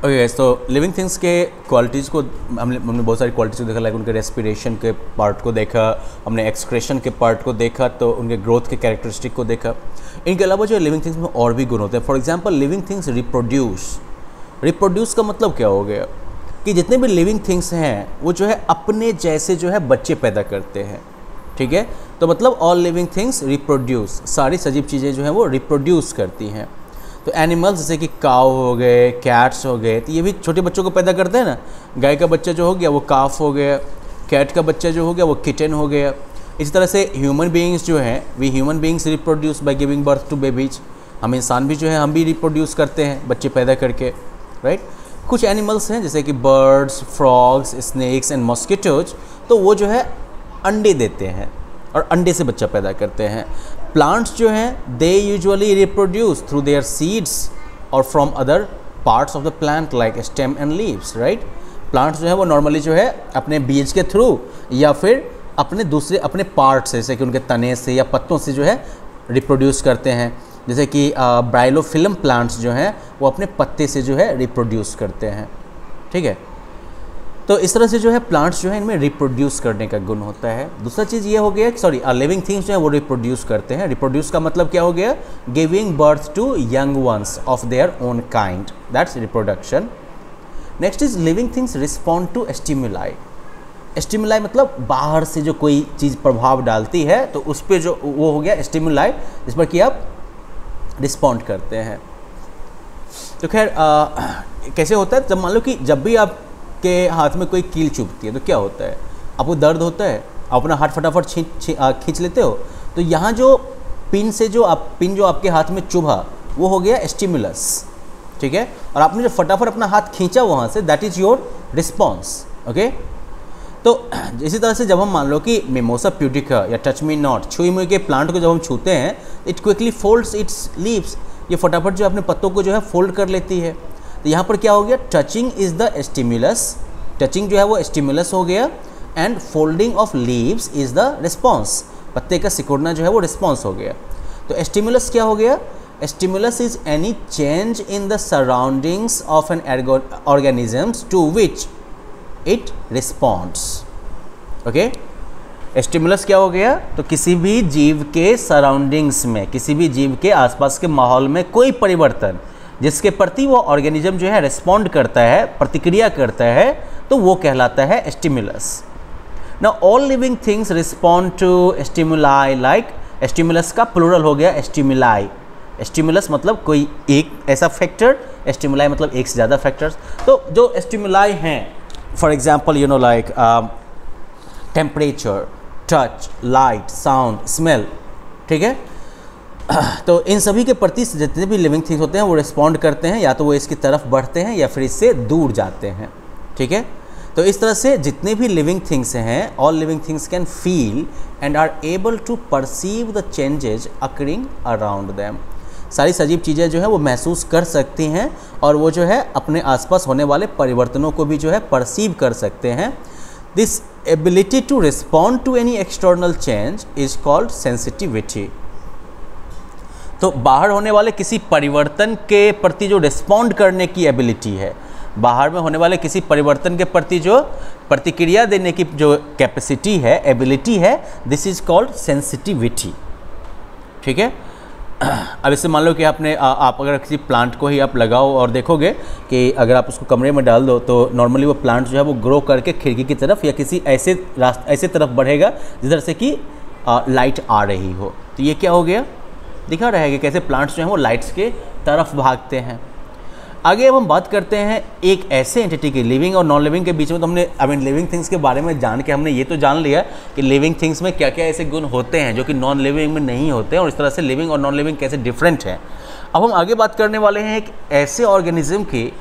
Okay, तो living things के qualities को हमने बहुत सारी क्वालिटीज़ को देखा, लाइक उनके रेस्पिरेशन के पार्ट को देखा, हमने एक्सक्रेशन के पार्ट को देखा, तो उनके ग्रोथ के कैरेक्टरिस्टिक को देखा। इनके अलावा जो लिविंग थिंग्स में और भी गुण होते हैं। For example living things reproduce का मतलब क्या हो गया कि जितने भी लिविंग थिंग्स हैं वो जो है अपने जैसे जो है बच्चे पैदा करते हैं, ठीक है। तो मतलब ऑल लिविंग थिंग्स रिप्रोड्यूस, सारी सजीव चीज़ें जो हैं वो रिप्रोड्यूस करती हैं। तो एनिमल्स जैसे कि काव हो गए, कैट्स हो गए, तो ये भी छोटे बच्चों को पैदा करते हैं ना। गाय का बच्चा जो हो गया वो काफ हो गया, कैट का बच्चा जो हो गया वो किटन हो गया। इसी तरह से ह्यूमन बीइंग्स जो हैं, we human beings reproduce by giving birth to babies. हम इंसान भी जो है हम भी रिप्रोड्यूस करते हैं बच्चे पैदा करके, राइट। कुछ एनिमल्स हैं जैसे कि birds, frogs, snakes and mosquitoes, तो वो जो है अंडे देते हैं और अंडे से बच्चा पैदा करते हैं। प्लांट्स जो हैं they usually reproduce through their seeds और from other parts of the plant like stem and leaves, right. Plants जो है वो नॉर्मली जो है अपने बीज के थ्रू या फिर अपने पार्ट से, जैसे कि उनके तने से या पत्तों से जो है रिप्रोड्यूस करते हैं। जैसे कि ब्राइलोफिलम प्लांट्स जो हैं वो अपने पत्ते से जो है रिप्रोड्यूस करते हैं, ठीक है। तो इस तरह से जो है प्लांट्स जो है इनमें रिप्रोड्यूस करने का गुण होता है। दूसरा चीज़ ये हो गया कि लिविंग थिंग्स जो है वो रिप्रोड्यूस करते हैं। रिप्रोड्यूस का मतलब क्या हो गया, giving birth to young ones of their own kind, that's reproduction. Next is living things respond to stimuli. Stimuli मतलब बाहर से जो कोई चीज़ प्रभाव डालती है तो उस पर जो वो हो गया स्टिमुलाई, जिस पर कि आप रिस्पॉन्ड करते हैं। तो खैर कैसे होता है, जब मान लो कि जब भी आपके हाथ में कोई कील चुभती है तो क्या होता है, आपको दर्द होता है, आप अपना हाथ फटाफट खींच लेते हो। तो यहाँ जो पिन जो आपके हाथ में चुभा वो हो गया स्टिमुलस, ठीक है। और आपने जो फटाफट अपना हाथ खींचा वहाँ से, that is your response, okay. तो इसी तरह से जब हम मान लो कि मिमोसा प्यूडिका या टच मी नॉट, छुई मुई के प्लांट को जब हम छूते हैं, it quickly folds it's leaves, ये फटाफट जो अपने पत्तों को जो है फोल्ड कर लेती है। तो यहाँ पर क्या हो गया, touching is the stimulus, touching जो है वो स्टिमुलस हो गया, and folding of leaves is the response, पत्ते का सिकुड़ना जो है वो रिस्पॉन्स हो गया। तो स्टिमुलस क्या हो गया, stimulus is any change in the surroundings of an organisms to which it responds, okay. Stimulus क्या हो गया, तो किसी भी जीव के सराउंडिंग्स में, किसी भी जीव के आसपास के माहौल में कोई परिवर्तन जिसके प्रति वो ऑर्गेनिज्म जो है रिस्पॉन्ड करता है, प्रतिक्रिया करता है, तो वो कहलाता है stimulus. Now all living things respond to stimuli, like stimulus का प्लूरल हो गया स्टिमुलाई। स्टिमुलस मतलब कोई एक ऐसा फैक्टर, स्टिमुलाई मतलब एक से ज़्यादा फैक्टर्स। तो जो स्टिमुलाई हैं, for example you know like temperature, touch, light, sound, smell, ठीक है। तो इन सभी के प्रति जितने भी लिविंग थिंग्स होते हैं वो रिस्पॉन्ड करते हैं, या तो वो इसकी तरफ बढ़ते हैं या फिर इससे दूर जाते हैं, ठीक है। तो इस तरह से जितने भी लिविंग थिंग्स हैं, all living things can feel and are able to perceive the changes occurring around them. सारी सजीव चीज़ें जो है वो महसूस कर सकती हैं और वो जो है अपने आसपास होने वाले परिवर्तनों को भी जो है परसीव कर सकते हैं। This ability to respond to any external change is called sensitivity. तो बाहर होने वाले किसी परिवर्तन के प्रति जो रिस्पॉन्ड करने की एबिलिटी है, बाहर में होने वाले किसी परिवर्तन के प्रति जो प्रतिक्रिया देने की जो कैपेसिटी है, एबिलिटी है, दिस इज कॉल्ड सेंसिटिविटी, ठीक है। अब इससे मान लो कि आप अगर किसी प्लांट को ही आप लगाओ और देखोगे कि अगर आप उसको कमरे में डाल दो तो नॉर्मली वो प्लांट जो है वो ग्रो करके खिड़की की तरफ या किसी ऐसे तरफ बढ़ेगा जिधर से कि लाइट आ रही हो। तो ये क्या हो गया, दिखा रहा है कि कैसे प्लांट्स जो हैं वो लाइट्स के तरफ भागते हैं। आगे अब हम बात करते हैं एक ऐसे एंटिटी की, लिविंग और नॉन लिविंग के बीच में। तो हमने लिविंग थिंग्स के बारे में जान के हमने ये तो जान लिया कि लिविंग थिंग्स में क्या क्या ऐसे गुण होते हैं जो कि नॉन लिविंग में नहीं होते हैं, और इस तरह से लिविंग और नॉन लिविंग कैसे डिफरेंट हैं। अब हम आगे बात करने वाले हैं एक ऐसे ऑर्गेनिज्म की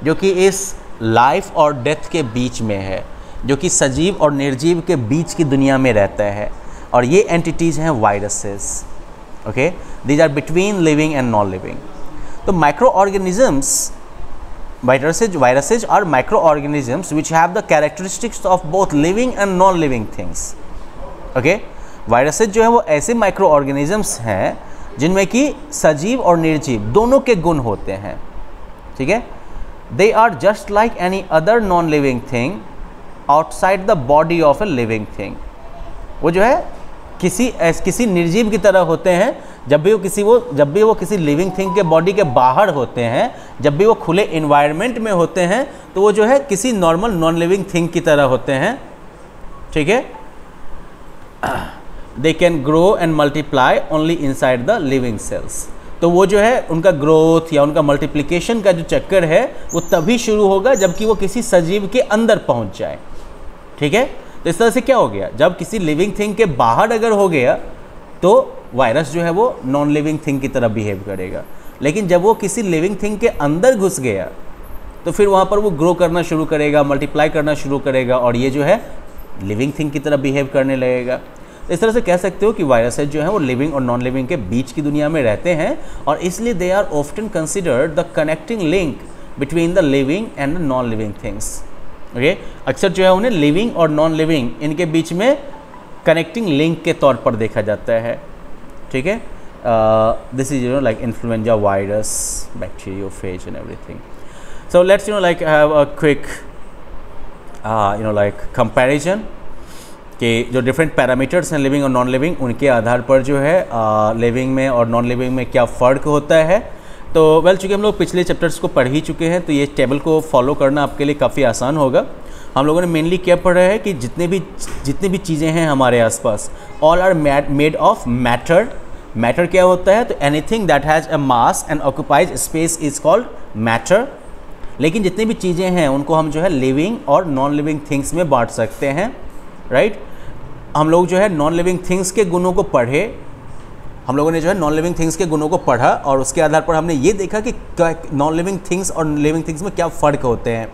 जो कि इस लाइफ और डेथ के बीच में है, जो कि सजीव और निर्जीव के बीच की दुनिया में रहता है, और ये एंटिटीज़ हैं viruses, okay. These are between living and non living. तो microorganisms, viruses are microorganisms which have the characteristics of both living and non-living things, okay। Viruses जो है वो ऐसे माइक्रो ऑर्गेनिजम्स हैं जिनमें कि सजीव और निर्जीव दोनों के गुण होते हैं, ठीक है। They are just like any other non living thing outside the body of a living thing. वो जो है किसी निर्जीव की तरह होते हैं। जब भी वो किसी लिविंग थिंग के बॉडी के बाहर होते हैं, जब भी वो खुले इन्वायरमेंट में होते हैं, तो वो जो है किसी नॉर्मल नॉन लिविंग थिंग की तरह होते हैं। ठीक है, they can grow and multiply only inside the living cells. तो वो जो है उनका ग्रोथ या उनका मल्टीप्लिकेशन का जो चक्कर है वो तभी शुरू होगा जबकि वो किसी सजीव के अंदर पहुंच जाए। ठीक है, तो इस तरह से क्या हो गया, जब किसी लिविंग थिंग के बाहर अगर हो गया तो वायरस जो है वो नॉन लिविंग थिंग की तरह बिहेव करेगा। लेकिन जब वो किसी लिविंग थिंग के अंदर घुस गया तो फिर वहाँ पर वो ग्रो करना शुरू करेगा, मल्टीप्लाई करना शुरू करेगा और ये जो है लिविंग थिंग की तरह बिहेव करने लगेगा। इस तरह से कह सकते हो कि वायरसेस जो हैं वो लिविंग और नॉन लिविंग के बीच की दुनिया में रहते हैं और इसलिए they are often considered the connecting link between the living and the non living things. Okay, अक्सर जो है उन्हें लिविंग और नॉन लिविंग इनके बीच में कनेक्टिंग लिंक के तौर पर देखा जाता है। ठीक है, this is like influenza virus, bacteriophage and everything. So let's like have a quick like comparison कि जो डिफरेंट पैरामीटर्स हैं लिविंग और नॉन लिविंग, उनके आधार पर जो है लिविंग में और नॉन लिविंग में क्या फ़र्क होता है। तो चूँकि हम लोग पिछले चैप्टर्स को पढ़ ही चुके हैं तो ये टेबल को फॉलो करना आपके लिए काफ़ी आसान होगा। हम लोगों ने मेनली क्या पढ़ा है कि जितनी भी चीज़ें हैं हमारे आसपास, all are made of matter. Matter क्या होता है, तो anything that has a mass and occupies space is called matter. लेकिन जितनी भी चीज़ें हैं उनको हम जो है लिविंग और नॉन लिविंग थिंग्स में बांट सकते हैं। राइट, हम लोग जो है नॉन लिविंग थिंग्स के गुणों को पढ़े, हम लोगों ने जो है नॉन लिविंग थिंग्स के गुणों को पढ़ा और उसके आधार पर हमने ये देखा कि नॉन लिविंग थिंग्स और लिविंग थिंग्स में क्या फ़र्क होते हैं।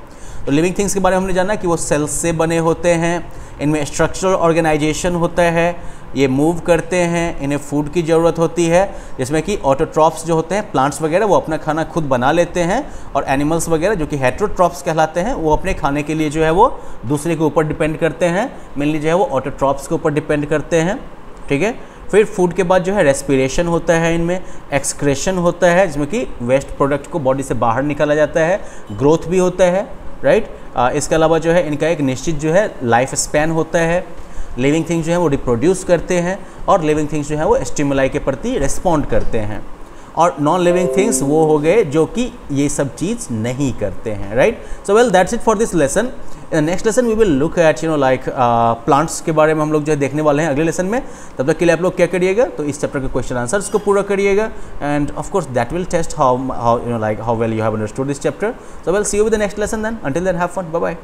तो लिविंग थिंग्स के बारे में हमने जाना कि वो सेल्स से बने होते हैं, इनमें स्ट्रक्चरल ऑर्गेनाइजेशन होता है, ये मूव करते हैं, इन्हें फूड की ज़रूरत होती है, जिसमें कि ऑटोट्रॉप्स जो होते हैं प्लांट्स वगैरह वो अपना खाना खुद बना लेते हैं और एनिमल्स वगैरह जो कि हेट्रोट्रॉप्स कहलाते हैं वो अपने खाने के लिए जो है वो दूसरे के ऊपर डिपेंड करते हैं। मेनली जो है वो ऑटोट्रॉप्स के ऊपर डिपेंड करते हैं। ठीक है, फिर फूड के बाद जो है रेस्पिरेशन होता है, इनमें एक्सक्रेशन होता है जिसमें कि वेस्ट प्रोडक्ट को बॉडी से बाहर निकाला जाता है, ग्रोथ भी होता है। राइट, इसके अलावा जो है इनका एक निश्चित जो है लाइफ स्पैन होता है। लिविंग थिंग्स जो है वो रिप्रोड्यूस करते हैं और लिविंग थिंग्स जो है वो स्टिमुलाई के प्रति रिस्पॉन्ड करते हैं। और नॉन लिविंग थिंग्स वो हो गए जो कि ये सब चीज़ नहीं करते हैं। Right, so that's it for this lesson. Next lesson we will look at like plants के बारे में हम लोग जो है देखने वाले हैं अगले लेसन में। तब तक के लिए आप लोग क्या करिएगा, तो इस चैप्टर के क्वेश्चन आंसर्स को पूरा करिएगा and of course that will test how well you have understood this chapter. So see you with the next lesson then. Until then have fun, bye bye.